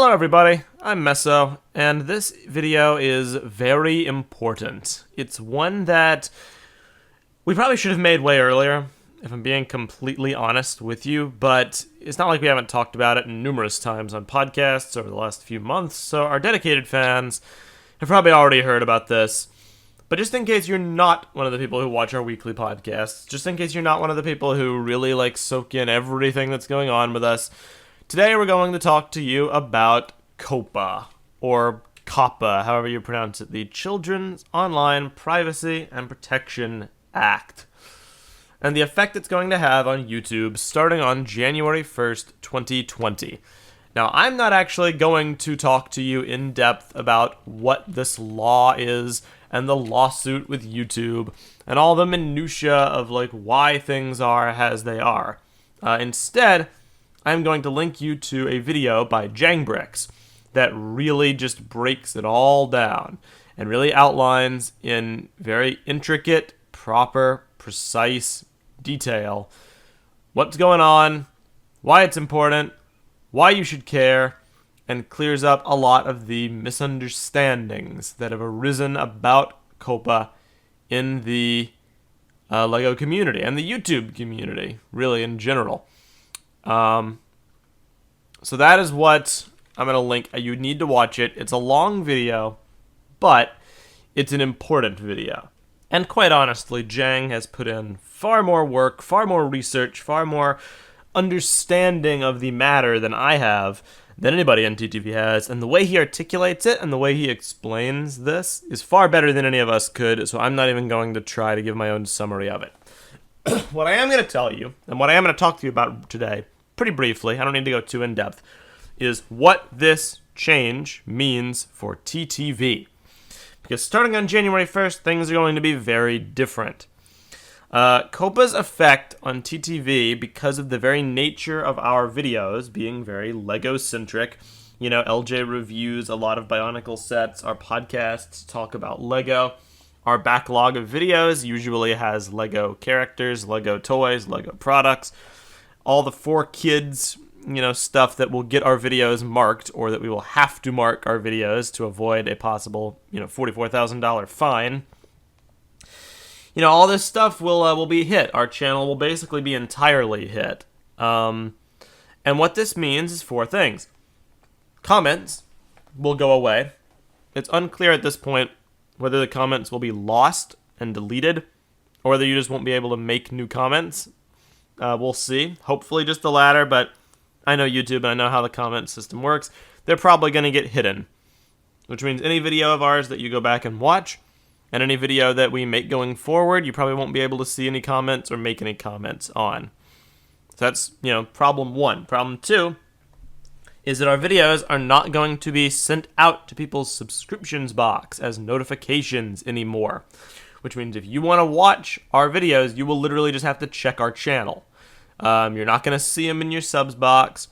Hello everybody, I'm Meso, and this video is very important. It's one that we probably should have made way earlier, if I'm being completely honest with you, but it's not like we haven't talked about it numerous times on podcasts over the last few months, so our dedicated fans have probably already heard about this. But just in case you're not one of the people who watch our weekly podcasts, just in case you're not one of the people who really soak in everything that's going on with us, today we're going to talk to you about COPPA, or COPPA, however you pronounce it, the Children's Online Privacy and Protection Act, and the effect it's going to have on YouTube starting on January 1st, 2020. Now, I'm not actually going to talk to you in depth about what this law is and the lawsuit with YouTube and all the minutiae of why things are as they are. Instead, I'm going to link you to a video by Jangbricks that really just breaks it all down and really outlines in very intricate, proper, precise detail what's going on, why it's important, why you should care, and clears up a lot of the misunderstandings that have arisen about COPPA in the LEGO community and the YouTube community, really in general. So that is what I'm going to link. You need to watch it. It's a long video, but it's an important video. And quite honestly, Jang has put in far more work, far more research, far more understanding of the matter than I have, than anybody on TTV has, and the way he articulates it and the way he explains this is far better than any of us could, so I'm not even going to try to give my own summary of it. What I am going to tell you, and what I am going to talk to you about today, pretty briefly, I don't need to go too in-depth, is what this change means for TTV. Because starting on January 1st, things are going to be very different. COPPA's effect on TTV, because of the very nature of our videos being very LEGO-centric, LJ reviews a lot of Bionicle sets, our podcasts talk about LEGO, our backlog of videos usually has LEGO characters, LEGO toys, LEGO products, all the 4Kids, stuff that will get our videos marked, or that we will have to mark our videos to avoid a possible, $44,000 fine. All this stuff will be hit. Our channel will basically be entirely hit. And what this means is 4 things. Comments will go away. It's unclear at this point whether the comments will be lost and deleted, or whether you just won't be able to make new comments. We'll see. Hopefully just the latter, but I know YouTube and I know how the comment system works. They're probably going to get hidden, which means any video of ours that you go back and watch, and any video that we make going forward, you probably won't be able to see any comments or make any comments on. So that's, problem 1. Problem 2 is that our videos are not going to be sent out to people's subscriptions box as notifications anymore. Which means if you want to watch our videos, you will literally just have to check our channel. You're not going to see them in your subs box.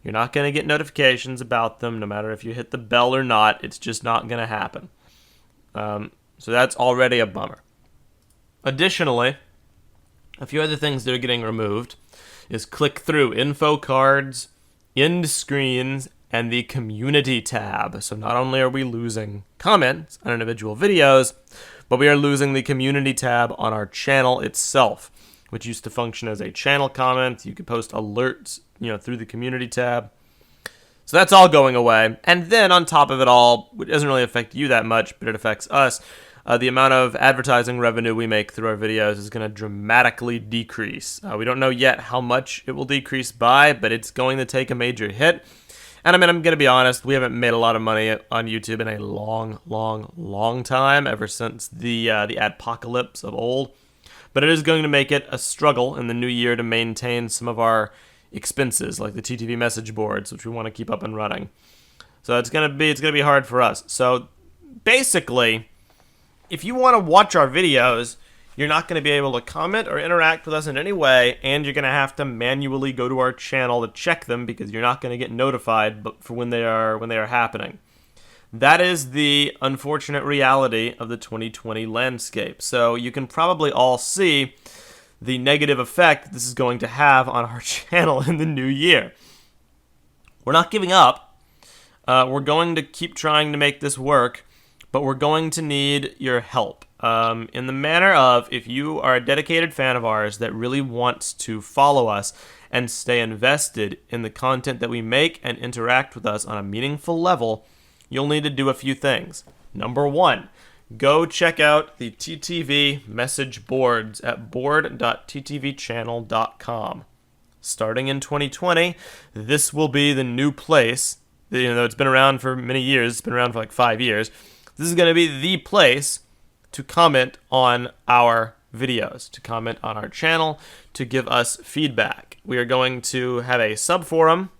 You're not going to get notifications about them, no matter if you hit the bell or not. It's just not going to happen. So that's already a bummer. Additionally, a few other things that are getting removed is click-through info cards, end screens, and the community tab. So not only are we losing comments on individual videos, but we are losing the community tab on our channel itself, which used to function as a channel comment. You could post alerts, through the community tab. So that's all going away. And then on top of it all, which doesn't really affect you that much, but it affects us, the amount of advertising revenue we make through our videos is going to dramatically decrease. We don't know yet how much it will decrease by, but it's going to take a major hit. And I'm going to be honest, we haven't made a lot of money on YouTube in a long, long, long time, ever since the adpocalypse of old. But it is going to make it a struggle in the new year to maintain some of our expenses, like the TTV Message Boards, which we want to keep up and running. So it's going to be hard for us. So basically, if you want to watch our videos, you're not going to be able to comment or interact with us in any way, and you're going to have to manually go to our channel to check them, because you're not going to get notified for when they are happening. That is the unfortunate reality of the 2020 landscape. So you can probably all see the negative effect this is going to have on our channel in the new year. We're not giving up. We're going to keep trying to make this work, but we're going to need your help. In the manner of, if you are a dedicated fan of ours that really wants to follow us and stay invested in the content that we make and interact with us on a meaningful level, you'll need to do a few things. Number one, go check out the TTV Message Boards at board.ttvchannel.com. Starting in 2020, this will be the new place. It's been around for many years. It's been around for like 5 years. This is going to be the place to comment on our videos, to comment on our channel, to give us feedback. We are going to have a subforum.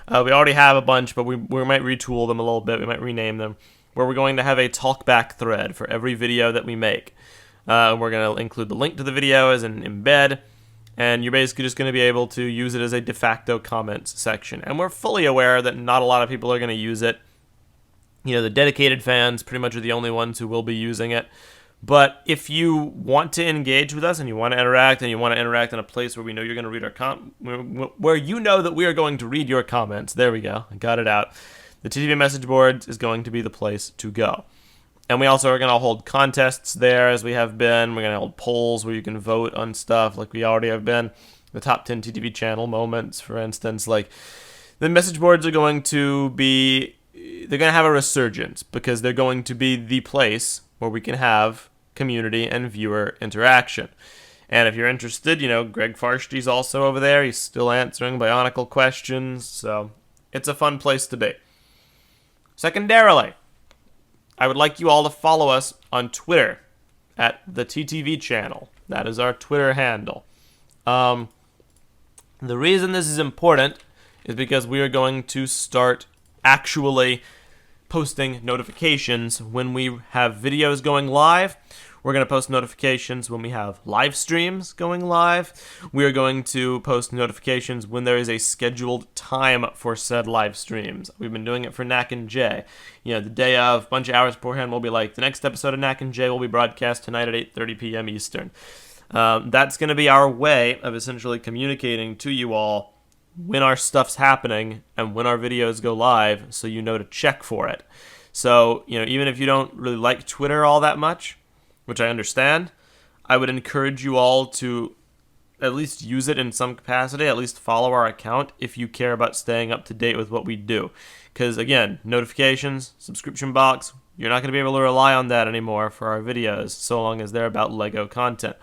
We already have a bunch, but we might retool them a little bit. We might rename them, where we're going to have a talkback thread for every video that we make. We're going to include the link to the video as an embed, and you're basically just going to be able to use it as a de facto comments section. And we're fully aware that not a lot of people are going to use it. The dedicated fans pretty much are the only ones who will be using it. But if you want to engage with us and you want to interact, and you want to interact in a place where we know you're going to read our where you know that we are going to read your comments, there we go, I got it out. The TTV Message Boards is going to be the place to go. And we also are going to hold contests there, as we have been. We're going to hold polls where you can vote on stuff like we already have been. The top 10 TTV channel moments, for instance. Like, the message boards are going to be, they're going to have a resurgence because they're going to be the place where we can have community and viewer interaction. And if you're interested, Greg Farshty's also over there. He's still answering Bionicle questions. So it's a fun place to be. Secondarily, I would like you all to follow us on Twitter at the TTV Channel. That is our Twitter handle. The reason this is important is because we are going to start actually posting notifications when we have videos going live. We're going to post notifications when we have live streams going live. We are going to post notifications when there is a scheduled time for said live streams. We've been doing it for Knack and Jay. The day of, a bunch of hours beforehand, we'll be like, the next episode of Knack and Jay will be broadcast tonight at 8:30 p.m. Eastern. That's going to be our way of essentially communicating to you all when our stuff's happening and when our videos go live, so you know to check for it. So, even if you don't really like Twitter all that much, which I understand, I would encourage you all to at least use it in some capacity, at least follow our account if you care about staying up to date with what we do. Because, again, notifications, subscription box, you're not going to be able to rely on that anymore for our videos, so long as they're about LEGO content.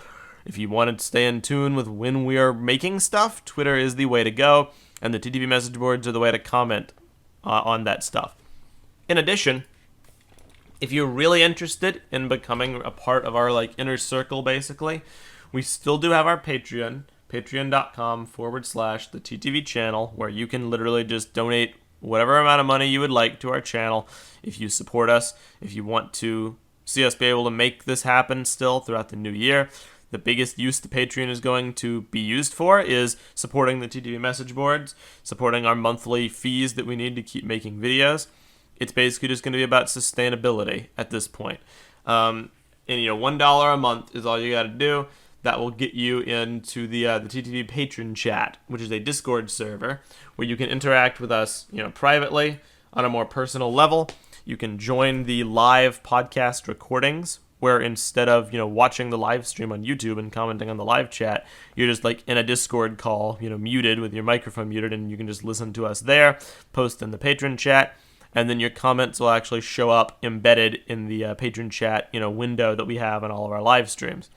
If you wanted to stay in tune with when we are making stuff, Twitter is the way to go, and the TTV message boards are the way to comment on that stuff. In addition, if you're really interested in becoming a part of our inner circle, basically, we still do have our Patreon, patreon.com/the TTV channel, where you can literally just donate whatever amount of money you would like to our channel if you support us, if you want to see us be able to make this happen still throughout the new year. The biggest use the Patreon is going to be used for is supporting the TTV message boards, supporting our monthly fees that we need to keep making videos. It's basically just going to be about sustainability at this point. And $1 a month is all you got to do. That will get you into the TTV patron chat, which is a Discord server where you can interact with us, privately on a more personal level. You can join the live podcast recordings, where instead of watching the live stream on YouTube and commenting on the live chat, you're just in a Discord call, muted with your microphone muted, and you can just listen to us there, post in the patron chat. And then your comments will actually show up embedded in the patron chat, window that we have on all of our live streams.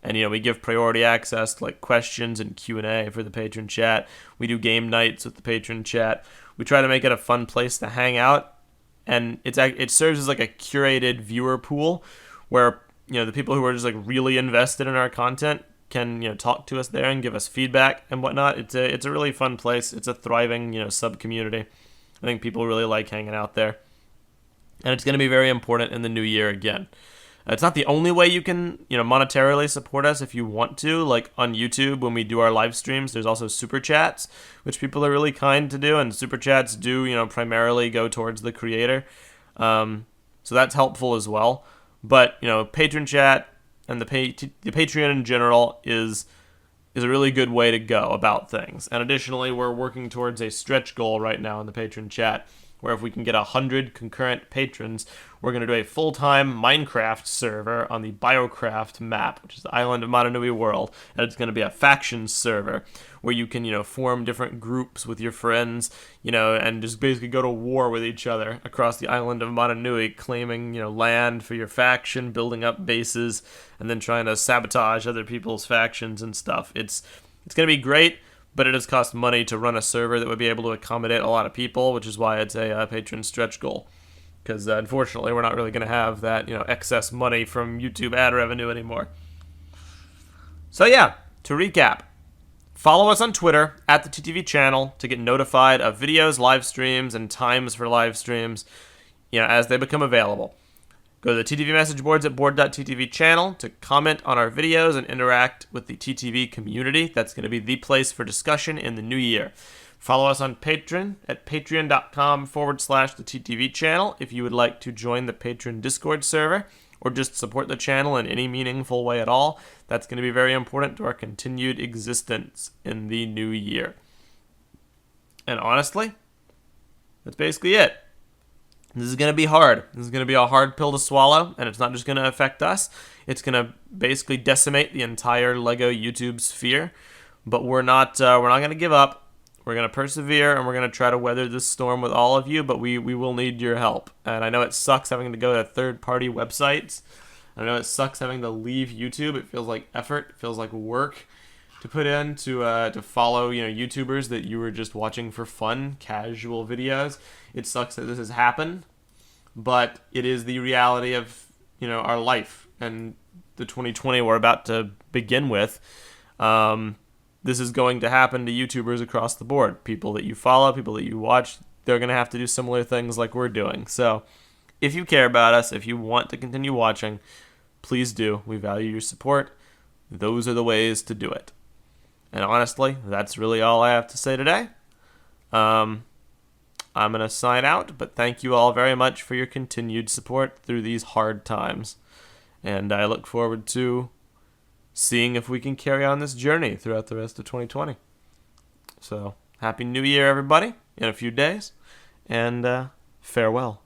And, we give priority access to questions and Q&A for the patron chat. We do game nights with the patron chat. We try to make it a fun place to hang out. And it serves as a curated viewer pool where, the people who are just really invested in our content can, talk to us there and give us feedback and whatnot. It's a really fun place. It's a thriving, sub-community. I think people really like hanging out there. And it's going to be very important in the new year again. It's not the only way you can, monetarily support us if you want to. On YouTube, when we do our live streams, there's also super chats, which people are really kind to do. And super chats do, primarily go towards the creator. So that's helpful as well. But, patron chat and the Patreon in general is a really good way to go about things. And additionally, we're working towards a stretch goal right now in the patron chat where if we can get 100 concurrent patrons, we're going to do a full-time Minecraft server on the Biocraft map, which is the island of Motunui World, and it's going to be a factions server where you can, form different groups with your friends, and just basically go to war with each other across the island of Motunui, claiming, land for your faction, building up bases, and then trying to sabotage other people's factions and stuff. It's going to be great, but it does cost money to run a server that would be able to accommodate a lot of people, which is why it's a patron stretch goal. Because unfortunately, we're not really going to have that excess money from YouTube ad revenue anymore. So yeah, to recap, follow us on Twitter at the TTV Channel to get notified of videos, live streams, and times for live streams, as they become available. Go to the TTV Message Boards at board.ttv channel to comment on our videos and interact with the TTV community. That's going to be the place for discussion in the new year. Follow us on Patreon at patreon.com/the TTV Channel if you would like to join the Patreon Discord server or just support the channel in any meaningful way at all. That's going to be very important to our continued existence in the new year. And honestly, that's basically it. This is going to be hard. This is going to be a hard pill to swallow, and it's not just going to affect us. It's going to basically decimate the entire LEGO YouTube sphere, but we're not going to give up. We're going to persevere, and we're going to try to weather this storm with all of you, but we will need your help. And I know it sucks having to go to third-party websites. I know it sucks having to leave YouTube. It feels like effort. It feels like work to put in to follow YouTubers that you were just watching for fun, casual videos. It sucks that this has happened, but it is the reality of our life and the 2020 we're about to begin with. This is going to happen to YouTubers across the board. People that you follow, people that you watch, they're going to have to do similar things like we're doing. So if you care about us, if you want to continue watching, please do. We value your support. Those are the ways to do it. And honestly, that's really all I have to say today. I'm going to sign out, but thank you all very much for your continued support through these hard times. And I look forward to seeing if we can carry on this journey throughout the rest of 2020. So, Happy New Year, everybody, in a few days, and farewell.